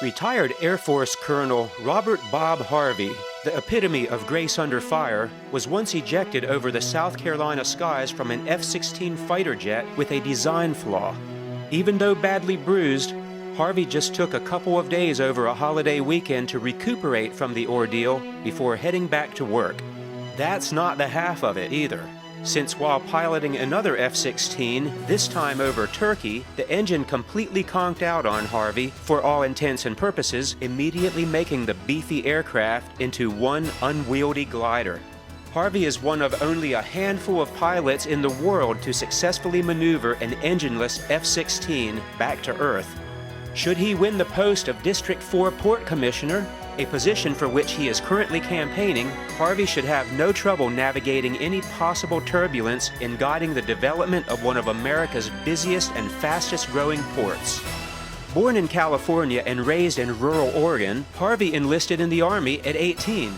Retired Air Force Colonel Robert Bob Harvey, the epitome of grace under fire, was once ejected over the South Carolina skies from an F-16 fighter jet with a design flaw. Even though badly bruised, Harvey just took a couple of days over a holiday weekend to recuperate from the ordeal before heading back to work. That's not the half of it either, since while piloting another F-16, this time over Turkey, the engine completely conked out on Harvey, for all intents and purposes, immediately making the beefy aircraft into one unwieldy glider. Harvey is one of only a handful of pilots in the world to successfully maneuver an engineless F-16 back to Earth. Should he win the post of District 4 Port Commissioner, a position for which he is currently campaigning, Harvey should have no trouble navigating any possible turbulence in guiding the development of one of America's busiest and fastest-growing ports. Born in California and raised in rural Oregon, Harvey enlisted in the Army at 18.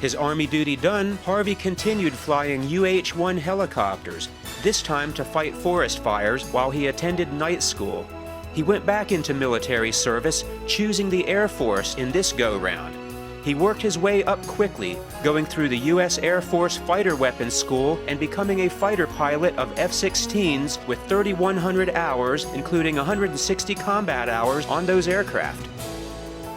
His Army duty done, Harvey continued flying UH-1 helicopters, this time to fight forest fires while he attended night school. He went back into military service, choosing the Air Force in this go-round. He worked his way up quickly, going through the U.S. Air Force Fighter Weapons School and becoming a fighter pilot of F-16s with 3,100 hours, including 160 combat hours on those aircraft.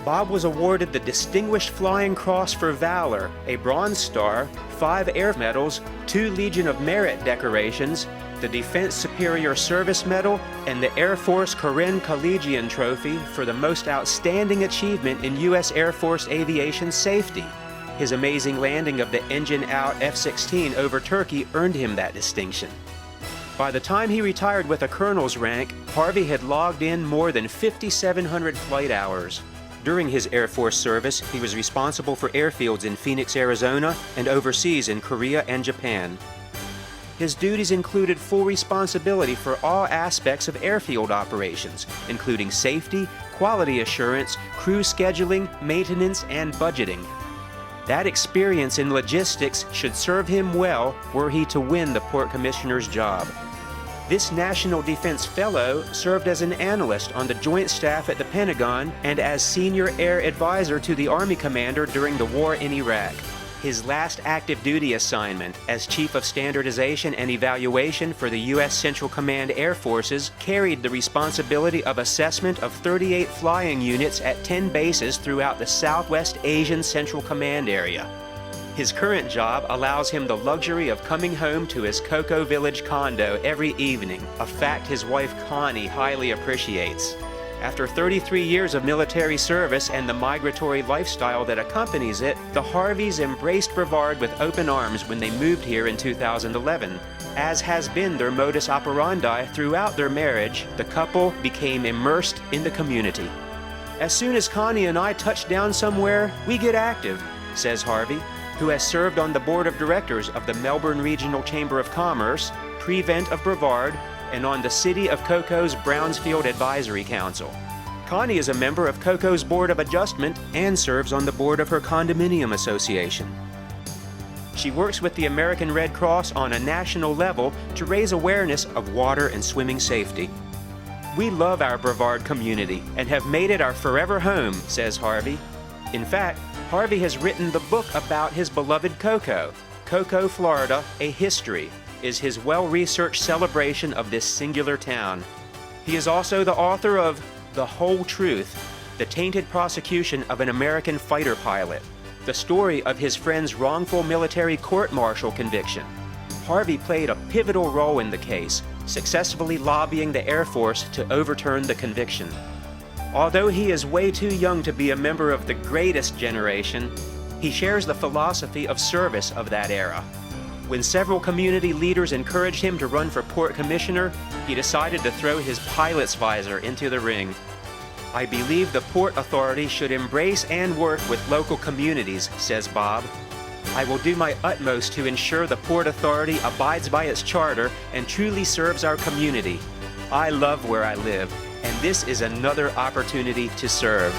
Bob was awarded the Distinguished Flying Cross for Valor, a Bronze Star, 5 Air Medals, 2 Legion of Merit decorations, the Defense Superior Service Medal, and the Air Force Karen Collegian Trophy for the most outstanding achievement in U.S. Air Force aviation safety. His amazing landing of the engine-out F-16 over Turkey earned him that distinction. By the time he retired with a colonel's rank, Harvey had logged in more than 5,700 flight hours. During his Air Force service, he was responsible for airfields in Phoenix, Arizona, and overseas in Korea and Japan. His duties included full responsibility for all aspects of airfield operations, including safety, quality assurance, crew scheduling, maintenance, and budgeting. That experience in logistics should serve him well were he to win the Port Commissioner's job. This National Defense Fellow served as an analyst on the Joint Staff at the Pentagon and as Senior Air Advisor to the Army Commander during the war in Iraq. His last active duty assignment as Chief of Standardization and Evaluation for the U.S. Central Command Air Forces carried the responsibility of assessment of 38 flying units at 10 bases throughout the Southwest Asian Central Command area. His current job allows him the luxury of coming home to his Cocoa Village condo every evening, a fact his wife Connie highly appreciates. After 33 years of military service and the migratory lifestyle that accompanies it, the Harveys embraced Brevard with open arms when they moved here in 2011. As has been their modus operandi throughout their marriage, the couple became immersed in the community. "As soon as Connie and I touch down somewhere, we get active," says Harvey, who has served on the board of directors of the Melbourne Regional Chamber of Commerce, Prevent of Brevard, and on the City of Coco's Brownsfield Advisory Council. Connie is a member of Coco's Board of Adjustment and serves on the board of her condominium association. She works with the American Red Cross on a national level to raise awareness of water and swimming safety. "We love our Brevard community and have made it our forever home," says Harvey. In fact, Harvey has written the book about his beloved Cocoa. Cocoa, Florida, A History is his well-researched celebration of this singular town. He is also the author of The Whole Truth, the tainted prosecution of an American fighter pilot, the story of his friend's wrongful military court-martial conviction. Harvey played a pivotal role in the case, successfully lobbying the Air Force to overturn the conviction. Although he is way too young to be a member of the greatest generation, he shares the philosophy of service of that era. When several community leaders encouraged him to run for Port Commissioner, he decided to throw his pilot's visor into the ring. "I believe the Port Authority should embrace and work with local communities," says Bob. "I will do my utmost to ensure the Port Authority abides by its charter and truly serves our community. I love where I live, and this is another opportunity to serve."